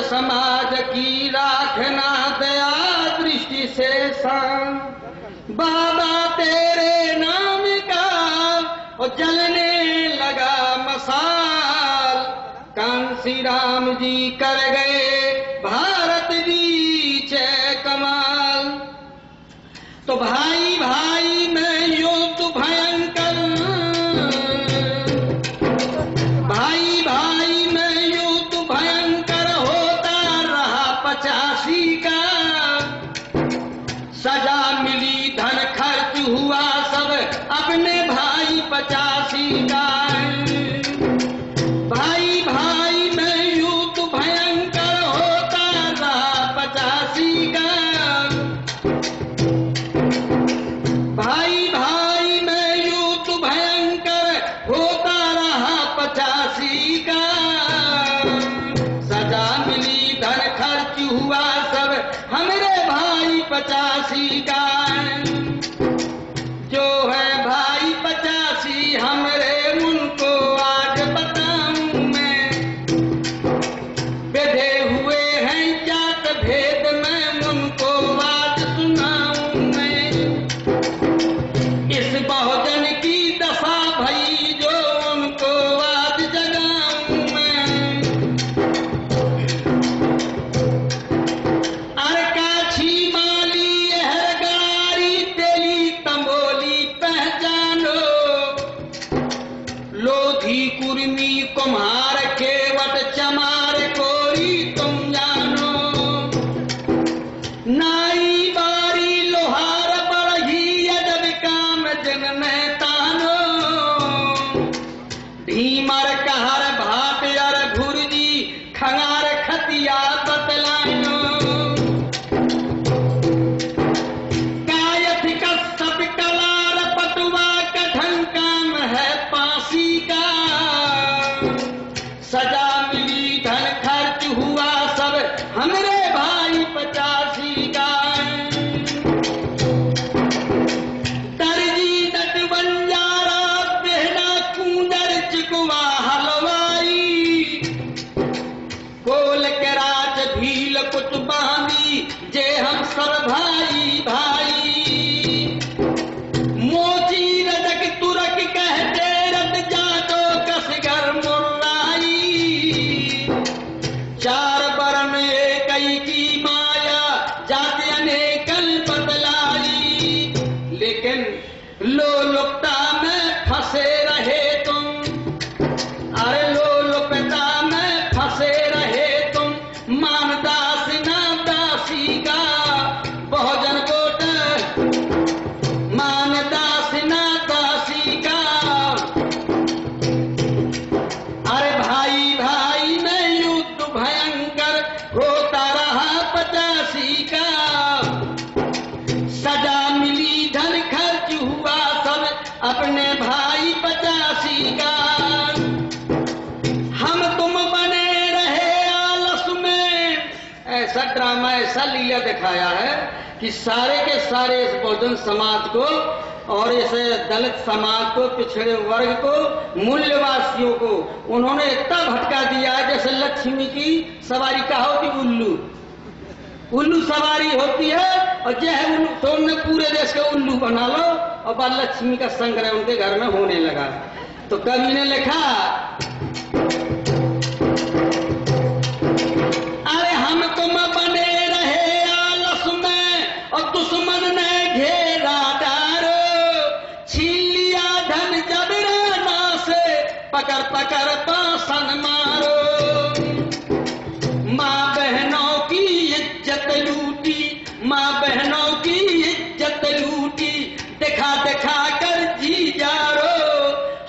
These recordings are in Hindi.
समाज की राखना दया दृष्टि से शान। बाबा तेरे नाम का और जलने लगा मसाल। कांसी राम जी कर गए भारत बीच कमाल। तो भाई भाई में युद्ध भयंकर, भाई भाई में युद्ध भयंकर होता रहा 85 का। सजा मिली धन खर्च हुआ सब अपने भाई 85 का। भाई भाई में युद्ध भयंकर होता रहा 85 का। भाई भाई में युद्ध भयंकर होता रहा 85 का। सजा मिली धन खर्च हुआ सब हमरे भाई 85 का। जो है भाई 85 हमरे उनको आज बताऊं मैं। बेधे हुए हैं जात भेद में उनको आज सुनाऊं मैं। इस बहुजन की दफा भई जो उनको आज जगाऊं मैं। अरकाछी माली यहर गरारी तेली तंबोली पहचानो। लोधी कुर्मी कुम्हार केवट चमार कोरी तुम जानो। नाई बारी लोहार बड़ही अजब काम जन में तानो। भीमर कहर भाट अर भुरजी खंगार खतिया बतलानो। कायथ कश्यप कलार पटुआ कठन काम है फांसी का। सजा मिली धन खर्च हुआ सब हमरे भाई 85 का। दर्जी दट बंजारा बेहना कूंदर चिकुआ हलवाई। कोल के राज भील कुछ बांधी जे हम सब भाई भाई। मोची रजक तुरक कहते रत जातो कसगर मुर्राई। चार बरन एकई की माया जाति अनेकल बदलाई। लेकिन लोलुपता में फंसे रहे तुम। अरे लोलुपता में फंसे रहे तुम। मानदास ना दासी का बहुजन कोट। मानदास ना दासी का। अरे भाई भाई में युद्ध भयंकर होता रहा 85 का। सजा मिली धन खर्च हुआ सब अपने भाई 85 का। हम तुम बने रहे आलस में। ऐसा ड्रामा ऐसा लीला दिखाया है कि सारे के सारे इस बहुजन समाज को और इस दलित समाज को, पिछड़े वर्ग को, मूल्यवासियों को उन्होंने इतना भटका दिया जैसे लक्ष्मी की सवारी कहा कि उल्लू। उल्लू सवारी होती है और जय तो उन्होंने पूरे देश का उल्लू बना लो और बाद लक्ष्मी का संग्रह उनके घर में होने लगा। तो कवि ने लिखा, अरे हम तुम बने रहे आलस में और दुश्मन ने घेरा डारो। छीन लिया धन जबराना से पकड़ पकड़ पासन मारो। माँ बहनों की इज्जत लूटी, माँ बहनों की इज्जत लूटी। दिखा दिखा कर जी जारो।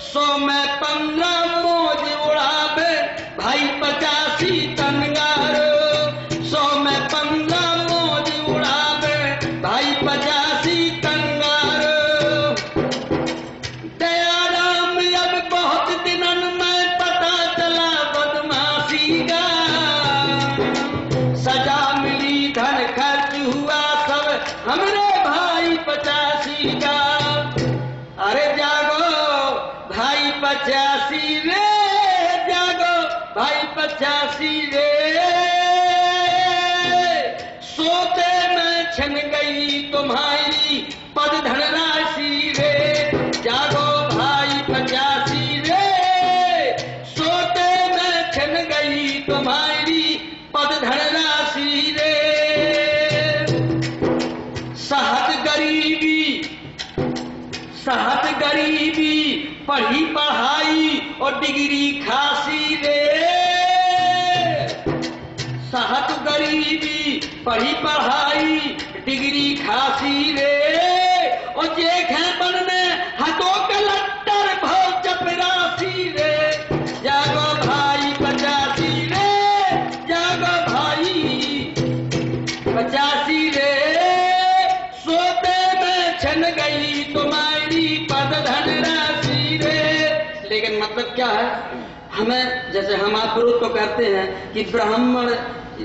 100 में 15 मौज उड़ावे भाई 85 तनगारो। 100 में 15 मौज उड़ावे भाई 85 तनगारो। दयाराम अब बहुत दिनन में पता चला बदमाश सहत गरीबी पढ़ी पढ़ाई और डिग्री खासी रे। सहत गरीबी पढ़ी पढ़ाई डिग्री खासी रे। और जेख है बनने हथों कलक्टर भाव चपरासी रे। जागो भाई 85 रे, जागो भाई 85 रे। सोते में छन गई तुम्हारी पद धन राशि रे। लेकिन मतलब क्या है, हमें जैसे हम आप विरोध तो करते हैं कि ब्राह्मण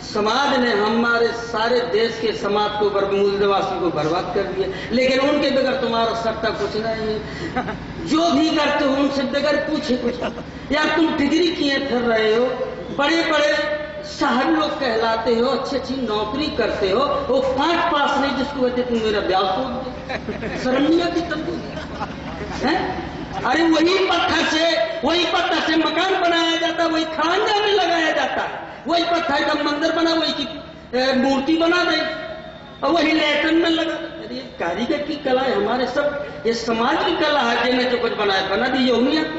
समाज ने हमारे सारे देश के समाज को मूल निवासी को बर्बाद कर दिया, लेकिन उनके बगैर तुम्हारा सत्ता कुछ नहीं है। जो भी करते हो उनसे बगैर पूछे कुछ। यार तुम डिग्री किए फिर रहे हो, बड़े बड़े साहब लोग कहलाते हो, अच्छी अच्छी नौकरी करते हो, वो 5 पास नहीं जिसको वजह तुम मेरा ब्याह तोड़ दे। शर्मिया की तरह है। अरे वही पत्थर से मकान बनाया जाता है, वही खड़ंजा में लगाया जाता है, वही पत्थर का मंदिर बना, वही की मूर्ति बना दे और वही लेटन में लगा। अरे ये कारीगर की कला है, हमारे सब ये समाज की कला है। जिन्हें जो कुछ बनाया बना दी, ये नहीं आती।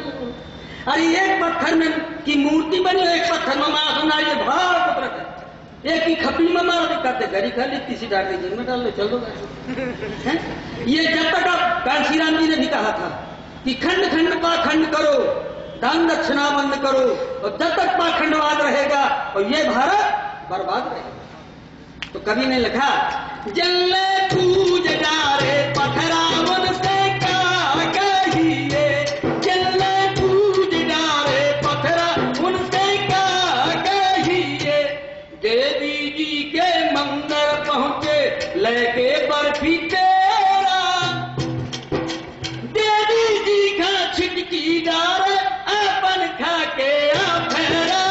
अरे एक पत्थर में की मूर्ति बनी, एक पत्थर में मां सुना, ये भाग है। एक ही खपी में मारा दिखाते, गरी खाली तीसरी डाल के जेल में डाल लो, चलो। ये जब तक आप कांशी राम जी ने भी कहा था कि खंड खंड पाखंड करो, दान दक्षिणा बंद करो, और जब तक पाखंडवाद रहेगा और ये भारत बर्बाद रहेगा। तो कभी ने लिखा जल्ले पूज डारे पथरावन से का कहिए, जल्ले पूज डारे पथरावन से का कहिए। देवी जी के मंदिर पहुंचे लेके बर्फी तेरा, देवी जी का छिटकी डार अपन खा के फेरा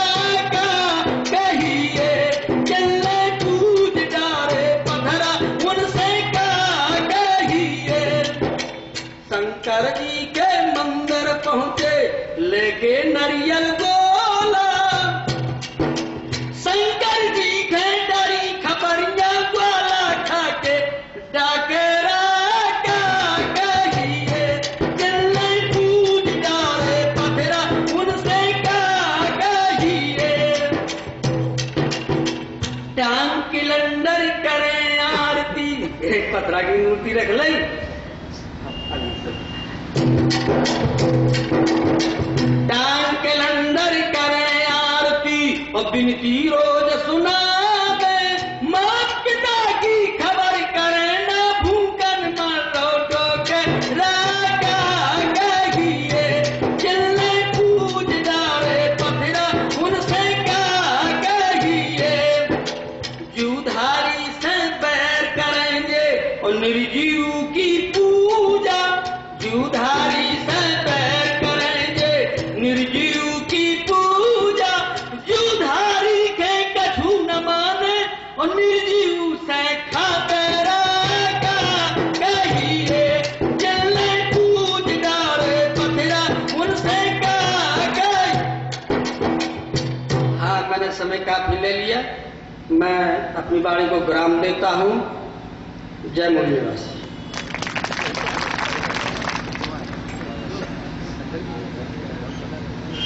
का कहिए। चले कूद डारे पथरा उनसे का कहिए। शंकर जी के मंदिर पहुंचे लेके नरियल गोला, शंकर जी के डरी खबरिया गोला खा के डाकरा पत्थरा की मूर्ति रख ली। टांग के लंदर करे आरती और बिनती रोज सुना दे। माँ पिता की खबर करे ना भूकन मारो डोके रागा कहिए। चलने पूज डारे पथरा उनसे का कहिए। जूधारी से बैर करेंगे और निर्जीव की पूजा, जूधारी से बैर करेंगे निर्जीव की पूजा। जूधारी के कछु न माने और निर्जीव से खाते रागा कहिए। चलने पूज डारे पथरा उनसे का कहिए। हाँ, मैंने समय काफी ले लिया, मैं अपनी वाणी को विराम देता हूं। जय मूल्यवासी।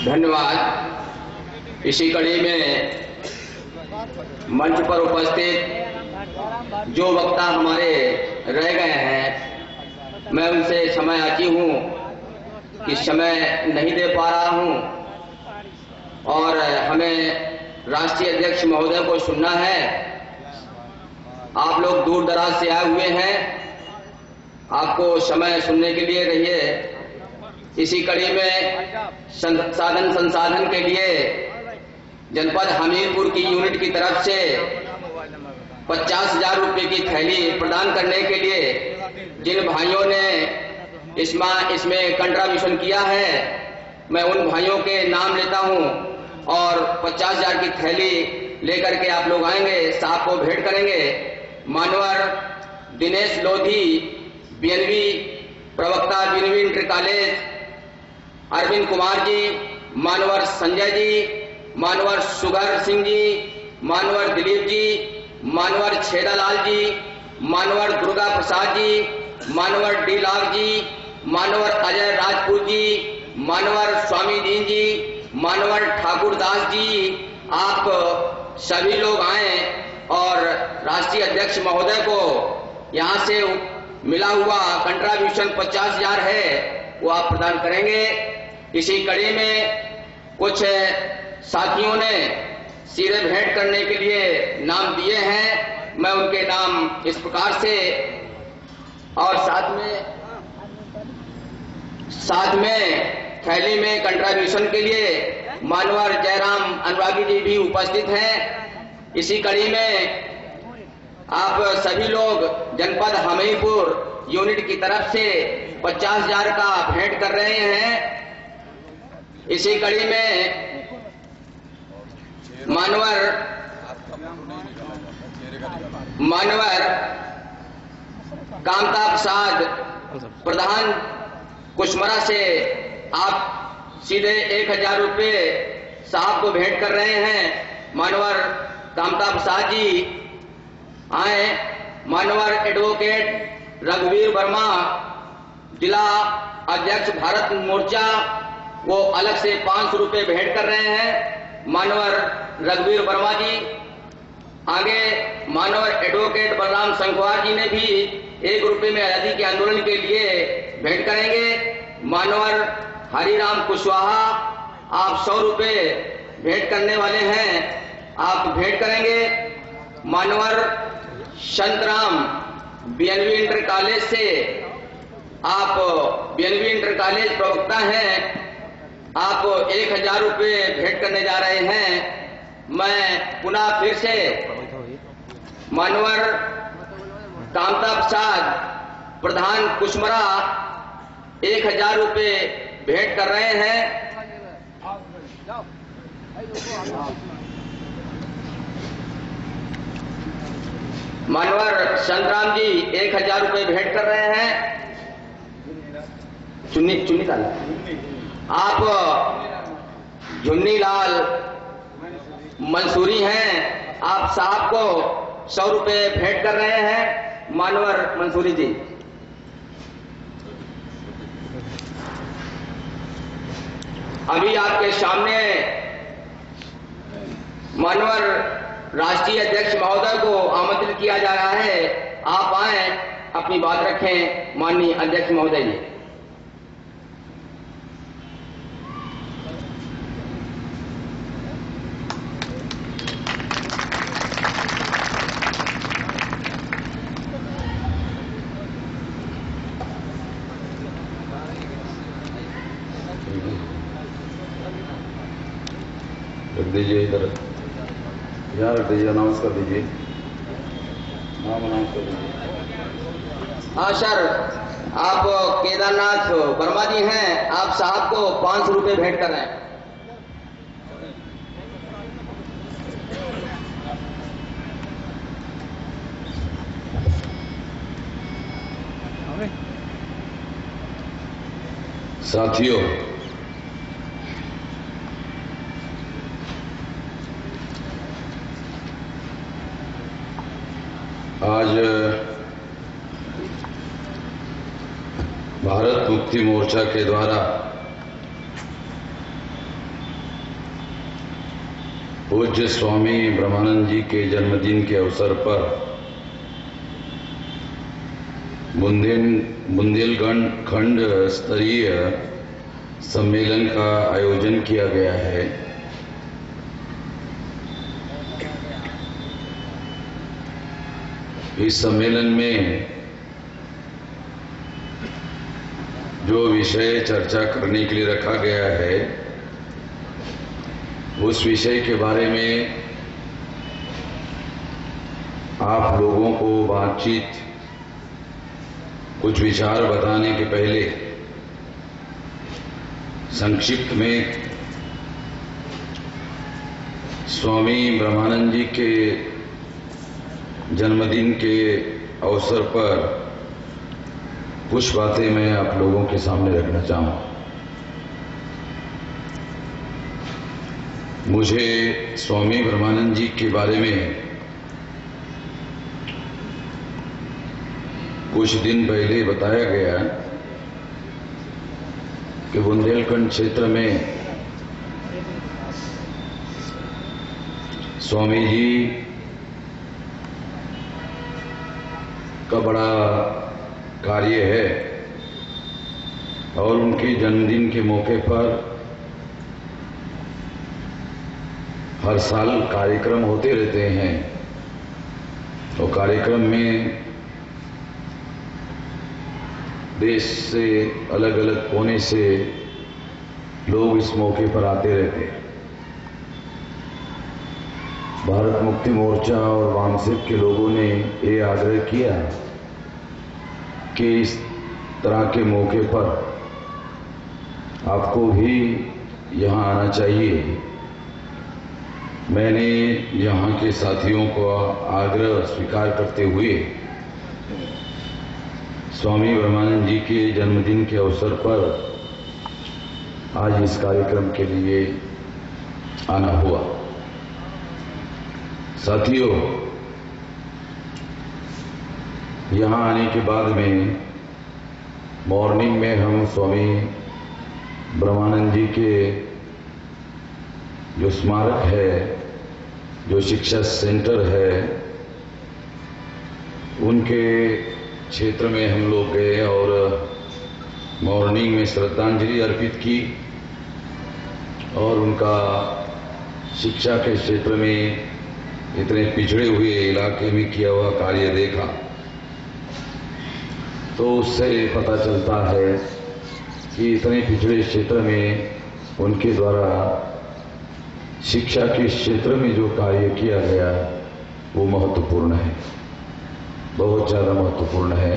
धन्यवाद। इसी कड़ी में मंच पर उपस्थित जो वक्ता हमारे रह गए हैं, मैं उनसे क्षमा याची हूं कि समय नहीं दे पा रहा हूं और हमें राष्ट्रीय अध्यक्ष महोदय को सुनना है। आप लोग दूर दराज से आए हुए हैं, आपको समय सुनने के लिए रहिए। इसी कड़ी में संसाधन के लिए जनपद हमीरपुर की यूनिट की तरफ से 50,000 रुपए की थैली प्रदान करने के लिए जिन भाइयों ने इसमें कंट्रीब्यूशन किया है, मैं उन भाइयों के नाम लेता हूं और 50,000 की थैली लेकर के आप लोग आएंगे, साहब को भेंट करेंगे। मानवर दिनेश लोधी, बीएनवी प्रवक्ता, बीएनवी इंटर कॉलेज, अरविंद कुमार जी, मानवर संजय जी, मानवर सुगर सिंह जी, मानवर दिलीप जी, मानवर छेदालाल जी, मानवर दुर्गा प्रसाद जी, मानवर डी लाल जी, मानवर अजय राजपूत जी, मानवर स्वामी दीन जी, मानवर ठाकुर दास जी, आप सभी लोग आए और राष्ट्रीय अध्यक्ष महोदय को यहाँ से मिला हुआ कंट्रीब्यूशन 50,000 है वो आप प्रदान करेंगे। इसी कड़ी में कुछ साथियों ने सीधे भेंट करने के लिए नाम दिए हैं, मैं उनके नाम इस प्रकार से, और साथ में थैली में कंट्रीब्यूशन के लिए मानवर जयराम अनुरागी जी भी उपस्थित हैं। इसी कड़ी में आप सभी लोग जनपद हमीरपुर यूनिट की तरफ से 50,000 का भेंट कर रहे हैं। इसी कड़ी में मानवर कामता प्रसाद प्रधान कुशमरा से आप सीधे 1,000 रुपये साहब को भेंट कर रहे हैं। मानवर कामता प्रसाद जी आए। मानवर एडवोकेट रघुवीर वर्मा जिला अध्यक्ष भारत मोर्चा, वो अलग से 500 रुपये भेंट कर रहे हैं। मानवर रघुवीर वर्मा जी आगे, मानवर एडवोकेट बलराम संखवार जी ने भी 1 रुपये में आजादी के आंदोलन के लिए भेंट करेंगे। मानवर हरिराम कुशवाहा आप 100 रुपये भेंट करने वाले हैं, आप भेंट करेंगे। मानवर संतराम बीएनवी इंटर कॉलेज से, आप बीएनवी इंटर कॉलेज प्रवक्ता हैं, आप 1,000 रुपये भेंट करने जा रहे हैं। मैं पुनः फिर से मानवर कामता प्रसाद प्रधान कुशमरा 1,000 रुपये भेंट कर रहे हैं। मानवर संतराम जी 1,000 रुपये भेंट कर रहे हैं। चुन्नी लाल, आप झुन्नी लाल मंसूरी हैं, आप साहब को 100 रुपये भेंट कर रहे हैं। मानवर मंसूरी जी, अभी आपके सामने मानवर राष्ट्रीय अध्यक्ष महोदय को आमंत्रित किया जा रहा है, आप आए, अपनी बात रखें। माननीय अध्यक्ष महोदय जी। रख दीजिए इधर, यहाँ रख दीजिए, अनाउंस कर दीजिए, नाम अनाउंस कर दीजिए। हाँ सर, आप केदारनाथ वर्मा जी हैं, आप साहब को 500 रुपये भेंट कर रहे हैं। साथियों, आज भारत मुक्ति मोर्चा के द्वारा पूज्य स्वामी ब्रह्मानंद जी के जन्मदिन के अवसर पर बुंदेलखंड स्तरीय सम्मेलन का आयोजन किया गया है। इस सम्मेलन में जो विषय चर्चा करने के लिए रखा गया है, उस विषय के बारे में आप लोगों को बातचीत, कुछ विचार बताने के पहले संक्षिप्त में स्वामी ब्रह्मानंद जी के जन्मदिन के अवसर पर कुछ बातें मैं आप लोगों के सामने रखना चाहूँ। मुझे स्वामी ब्रह्मानंद जी के बारे में कुछ दिन पहले बताया गया कि बुंदेलखंड क्षेत्र में स्वामी जी का बड़ा कार्य है और उनके जन्मदिन के मौके पर हर साल कार्यक्रम होते रहते हैं। और कार्यक्रम में देश से अलग अलग कोने से लोग इस मौके पर आते रहते हैं। भारत मुक्ति मोर्चा और वामसेक के लोगों ने ये आग्रह किया कि इस तरह के मौके पर आपको भी यहाँ आना चाहिए। मैंने यहाँ के साथियों को आग्रह स्वीकार करते हुए स्वामी ब्रह्मानंद जी के जन्मदिन के अवसर पर आज इस कार्यक्रम के लिए आना हुआ। साथियों, यहाँ आने के बाद में मॉर्निंग में हम स्वामी ब्रह्मानंद जी के जो स्मारक है, जो शिक्षा सेंटर है, उनके क्षेत्र में हम लोग गए और मॉर्निंग में श्रद्धांजलि अर्पित की और उनका शिक्षा के क्षेत्र में इतने पिछड़े हुए इलाके में किया हुआ कार्य देखा तो उससे पता चलता है कि इतने पिछड़े क्षेत्र में उनके द्वारा शिक्षा के क्षेत्र में जो कार्य किया गया वो महत्वपूर्ण है, बहुत ज्यादा महत्वपूर्ण है।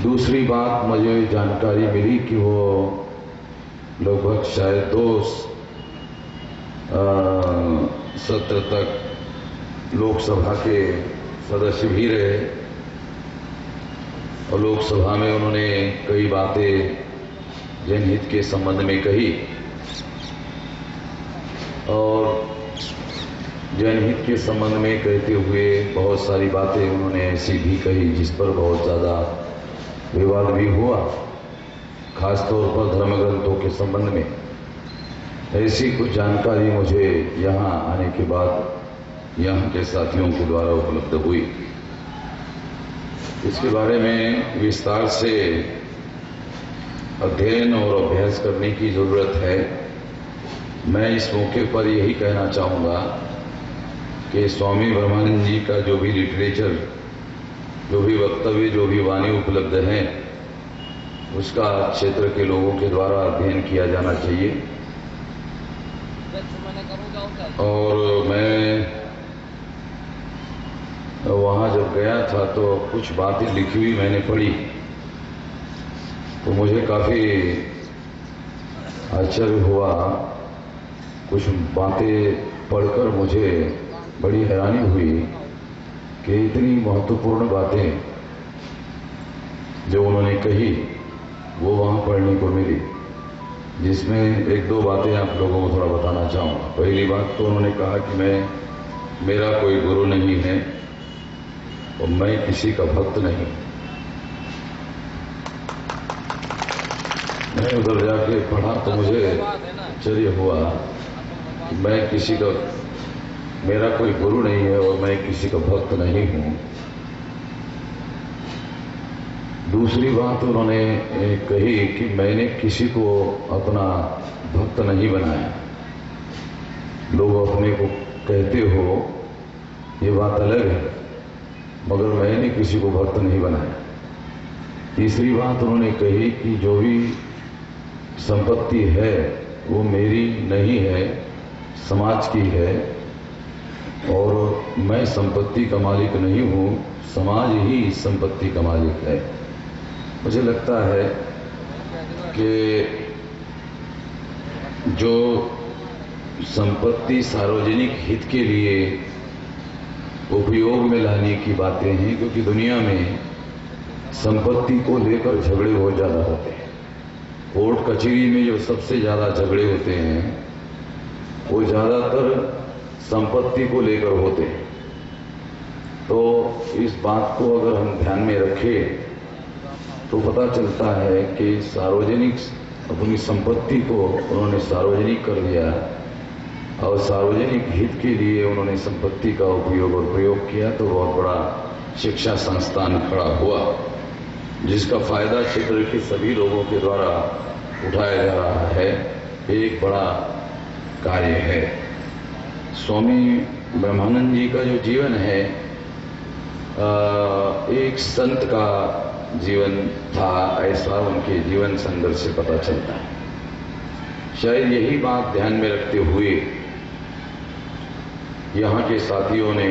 दूसरी बात मुझे जानकारी मिली कि वो लगभग शायद 2 सत्र तक लोकसभा के सदस्य भी रहे और लोकसभा में उन्होंने कई बातें जनहित के संबंध में कही और जनहित के संबंध में कहते हुए बहुत सारी बातें उन्होंने ऐसी भी कही जिस पर बहुत ज्यादा विवाद भी हुआ, खासतौर पर धर्म ग्रंथों के संबंध में। ऐसी कुछ जानकारी मुझे यहाँ आने के बाद यहाँ के साथियों के द्वारा उपलब्ध हुई। इसके बारे में विस्तार से अध्ययन और अभ्यास करने की जरूरत है। मैं इस मौके पर यही कहना चाहूँगा कि स्वामी ब्रह्मानंद जी का जो भी लिटरेचर, जो भी वक्तव्य, जो भी वाणी उपलब्ध है, उसका क्षेत्र के लोगों के द्वारा अध्ययन किया जाना चाहिए। और मैं वहाँ जब गया था तो कुछ बातें लिखी हुई मैंने पढ़ी तो मुझे काफी आश्चर्य हुआ। कुछ बातें पढ़कर मुझे बड़ी हैरानी हुई कि इतनी महत्वपूर्ण बातें जो उन्होंने कही वो वहाँ पढ़ने को मिली, जिसमें 1-2 बातें आप लोगों को थोड़ा बताना चाहूँगा। पहली बात तो उन्होंने कहा कि मेरा कोई गुरु नहीं है और मैं किसी का भक्त नहीं। मैं उधर जाके पढ़ा तो मुझे आश्चर्य हुआ कि मेरा कोई गुरु नहीं है और मैं किसी का भक्त नहीं हूँ। दूसरी बात उन्होंने कही कि मैंने किसी को अपना भक्त नहीं बनाया। लोग अपने को कहते हो ये बात अलग है, मगर मैंने किसी को भक्त नहीं बनाया। तीसरी बात उन्होंने कही कि जो भी संपत्ति है वो मेरी नहीं है, समाज की है और मैं संपत्ति का मालिक नहीं हूँ, समाज ही इस संपत्ति का मालिक है। मुझे लगता है कि जो संपत्ति सार्वजनिक हित के लिए उपयोग में लाने की बातें हैं, क्योंकि दुनिया में संपत्ति को लेकर झगड़े बहुत ज्यादा होते हैं। कोर्ट कचहरी में जो सबसे ज्यादा झगड़े होते हैं वो ज्यादातर संपत्ति को लेकर होते हैं। तो इस बात को अगर हम ध्यान में रखें तो पता चलता है कि सार्वजनिक अपनी संपत्ति को उन्होंने सार्वजनिक कर दिया और सार्वजनिक हित के लिए उन्होंने संपत्ति का उपयोग और प्रयोग किया, तो बहुत बड़ा शिक्षा संस्थान खड़ा हुआ जिसका फायदा क्षेत्र के सभी लोगों के द्वारा उठाया जा रहा है। एक बड़ा कार्य है। स्वामी ब्रह्मानंद जी का जो जीवन है एक संत का जीवन था, ऐसा उनके जीवन संघर्ष से पता चलता है। शायद यही बात ध्यान में रखते हुए यहाँ के साथियों ने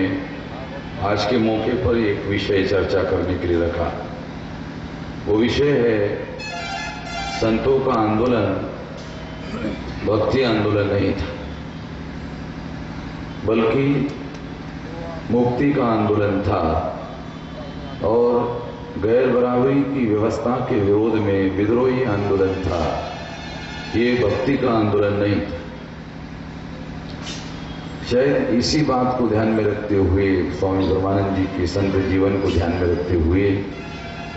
आज के मौके पर एक विषय चर्चा करने के लिए रखा। वो विषय है संतों का आंदोलन भक्ति आंदोलन नहीं था, बल्कि मुक्ति का आंदोलन था और गैर बराबरी की व्यवस्था के विरोध में विद्रोही आंदोलन था। ये भक्ति का आंदोलन नहीं था। शायद इसी बात को ध्यान में रखते हुए स्वामी ब्रह्मानंद जी के संत जीवन को ध्यान में रखते हुए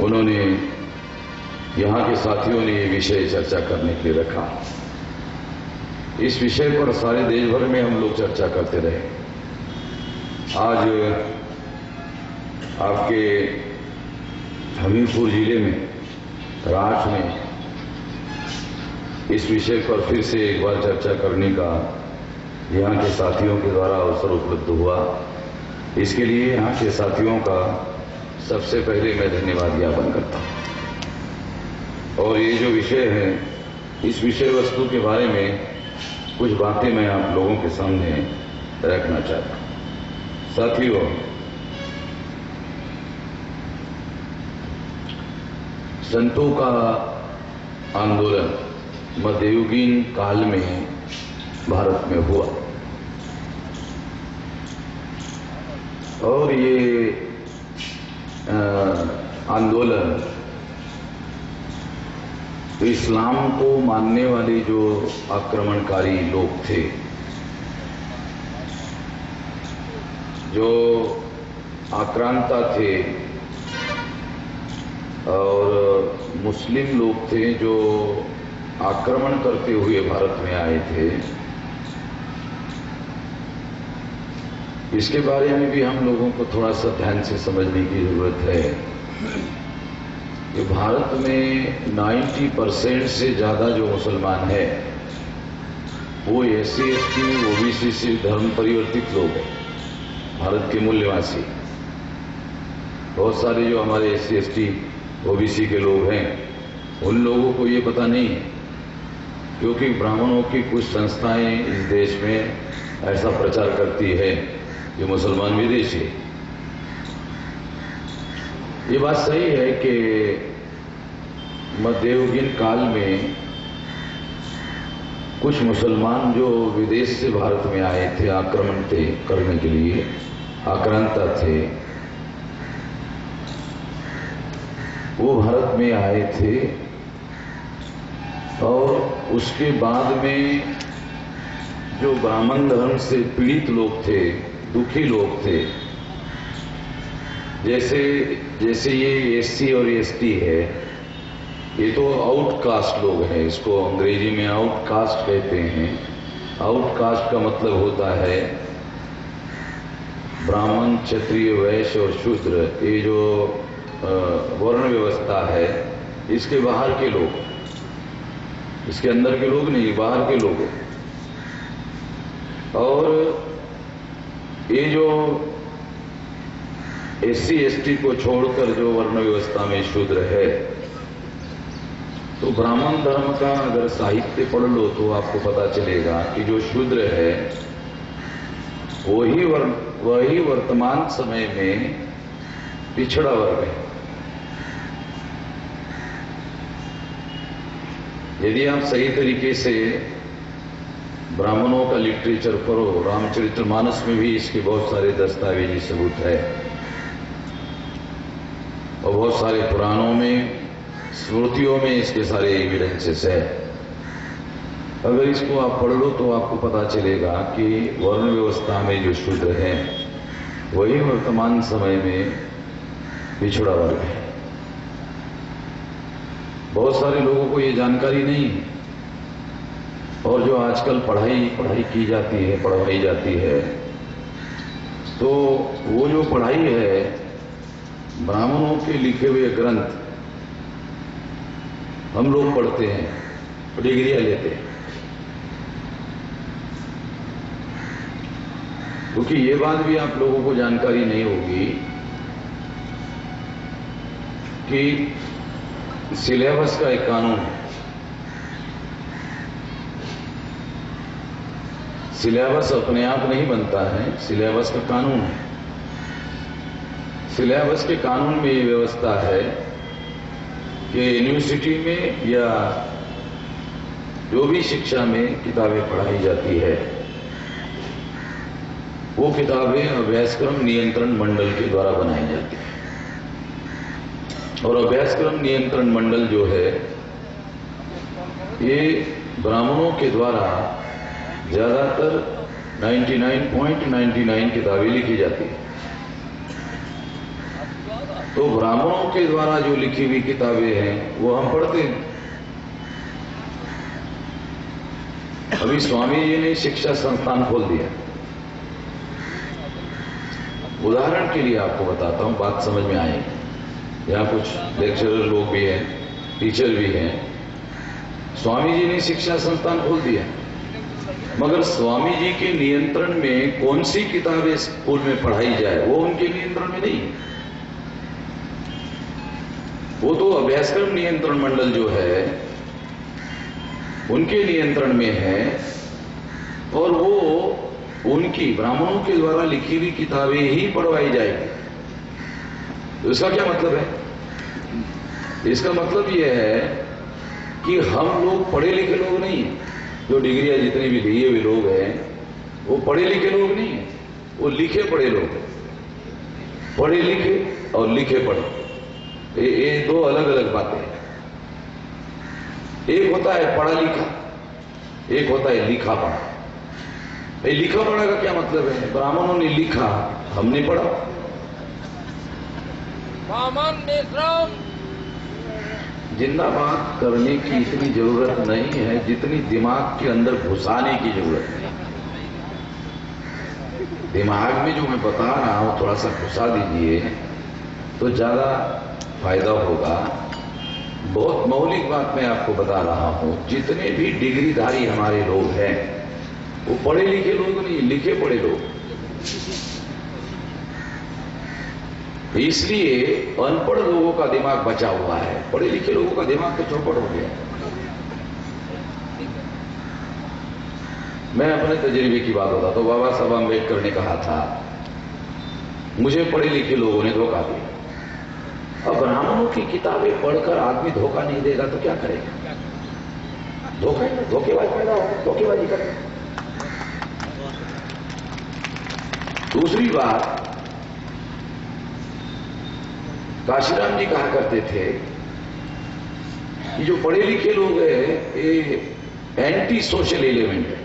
उन्होंने यहाँ के साथियों ने ये विषय चर्चा करने के लिए रखा। इस विषय पर सारे देश भर में हम लोग चर्चा करते रहे। आज आपके हमीरपुर जिले में राठ में इस विषय पर फिर से एक बार चर्चा करने का यहाँ के साथियों के द्वारा अवसर उपलब्ध हुआ। इसके लिए यहाँ के साथियों का सबसे पहले मैं धन्यवाद ज्ञापन करता हूँ। और ये जो विषय है, इस विषय वस्तु के बारे में कुछ बातें मैं आप लोगों के सामने रखना चाहता हूँ। साथियों, संतों का आंदोलन मध्ययुगीन काल में भारत में हुआ और ये आंदोलन तो इस्लाम को मानने वाले जो आक्रमणकारी लोग थे, जो आक्रांता थे, और मुस्लिम लोग थे जो आक्रमण करते हुए भारत में आए थे, इसके बारे में भी हम लोगों को थोड़ा सा ध्यान से समझने की जरूरत है कि भारत में 90% से ज्यादा जो मुसलमान है वो SC ST OBC से धर्म परिवर्तित लोग हैं, भारत के मूल निवासी। बहुत सारे जो हमारे SC ST OBC के लोग हैं उन लोगों को ये पता नहीं है, क्योंकि ब्राह्मणों की कुछ संस्थाएं इस देश में ऐसा प्रचार करती है कि मुसलमान विदेशी। ये बात सही है कि मध्ययुगीन काल में कुछ मुसलमान जो विदेश से भारत में आए थे आक्रमण थे करने के लिए, आक्रांता थे, वो भारत में आए थे और उसके बाद में जो ब्राह्मण धर्म से पीड़ित लोग थे, दुखी लोग थे, जैसे ये SC और ST है, ये तो आउटकास्ट लोग हैं, इसको अंग्रेजी में आउटकास्ट कहते हैं। आउटकास्ट का मतलब होता है ब्राह्मण, क्षत्रिय, वैश्य और शूद्र, ये जो वर्ण व्यवस्था है, इसके बाहर के लोग, इसके अंदर के लोग नहीं, बाहर के लोग। और ये जो SC ST को छोड़कर जो वर्ण व्यवस्था में शूद्र है, तो ब्राह्मण धर्म का अगर साहित्य पढ़ लो तो आपको पता चलेगा कि जो शूद्र है वही वर्तमान समय में पिछड़ा वर्ग है। यदि आप सही तरीके से ब्राह्मणों का लिटरेचर पढ़ो, रामचरितमानस में भी इसके बहुत सारे दस्तावेजी सबूत है और बहुत सारे पुराणों में, स्मृतियों में इसके सारे एविडेंसेस है। अगर इसको आप पढ़ लो तो आपको पता चलेगा कि वर्ण व्यवस्था में जो शूद्र है वही वर्तमान समय में पिछड़ा वर्ग है। बहुत सारे लोगों को ये जानकारी नहीं है। और जो आजकल पढ़ाई की जाती है, पढ़वाई जाती है, तो वो जो पढ़ाई है, ब्राह्मणों के लिखे हुए ग्रंथ हम लोग पढ़ते हैं, डिग्रियां लेते हैं। क्योंकि ये बात भी आप लोगों को जानकारी नहीं होगी कि सिलेबस का एक कानून है। सिलेबस अपने आप नहीं बनता है, सिलेबस का कानून है। सिलेबस के कानून में ये व्यवस्था है कि यूनिवर्सिटी में या जो भी शिक्षा में किताबें पढ़ाई जाती है, वो किताबें अभ्यासक्रम नियंत्रण मंडल के द्वारा बनाई जाती है। और अभ्यासक्रम नियंत्रण मंडल जो है, ये ब्राह्मणों के द्वारा ज्यादातर 99.99 किताबें लिखी जाती है। तो ब्राह्मणों के द्वारा जो लिखी हुई किताबें हैं वो हम पढ़ते हैं। अभी स्वामी जी ने शिक्षा संस्थान खोल दिया। उदाहरण के लिए आपको बताता हूं, बात समझ में आएगी। यहां कुछ लेक्चरर लोग भी हैं, टीचर भी हैं। स्वामी जी ने शिक्षा संस्थान खोल दिया, मगर स्वामी जी के नियंत्रण में कौन सी किताबें स्कूल में पढ़ाई जाए वो उनके नियंत्रण में नहीं है। वो तो अभ्यासक्रम नियंत्रण मंडल जो है उनके नियंत्रण में है, और वो उनकी ब्राह्मणों के द्वारा लिखी हुई किताबें ही पढ़वाई जाएगी। तो इसका क्या मतलब है? इसका मतलब यह है कि हम लोग पढ़े लिखे लोग नहीं हैं। जो डिग्रियां जितने भी लिए हुए लोग हैं वो पढ़े लिखे लोग नहीं हैं, वो लिखे पढ़े लोग हैं। पढ़े लिखे और लिखे पढ़े ये दो अलग अलग बातें हैं। एक होता है पढ़ा लिखा, एक होता है लिखा पढ़ा। लिखा पढ़ा का क्या मतलब है? ब्राह्मणों ने लिखा, हमने पढ़ा। जिंदाबाद करने की इतनी जरूरत नहीं है जितनी दिमाग के अंदर घुसाने की जरूरत है। दिमाग में जो मैं बता रहा हूं थोड़ा सा घुसा दीजिए तो ज्यादा फायदा होगा। बहुत मौलिक बात मैं आपको बता रहा हूं। जितने भी डिग्रीधारी हमारे लोग हैं वो पढ़े लिखे लोग नहीं, लिखे पढ़े लोग। इसलिए अनपढ़ लोगों का दिमाग बचा हुआ है, पढ़े लिखे लोगों का दिमाग तो चौपट हो गया। मैं अपने तजर्बे की बात होता तो बाबा साहब अम्बेडकर ने कहा था, मुझे पढ़े लिखे लोगों ने धोखा दिया। अब ब्राह्मणों की किताबें पढ़कर आदमी धोखा नहीं देगा तो क्या करेगा? धोखेबाज पैदा होगा, धोखेबाजी करेगा। दूसरी बात, काशीराम जी कहा करते थे कि जो पढ़े लिखे लोग हैं ये एंटी सोशल एलिमेंट है।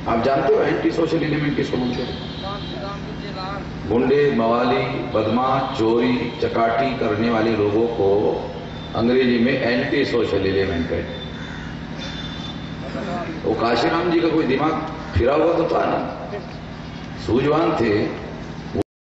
आप जानते हो एंटी सोशल एलिमेंट किसको बोलते हैं? गुंडे, मवाली, बदमाश, चोरी चकाटी करने वाले लोगों को अंग्रेजी में एंटी सोशल एलिमेंट कहते हैं। वो काशीराम जी का कोई दिमाग फिरा हुआ तो था ना, सूझवान थे।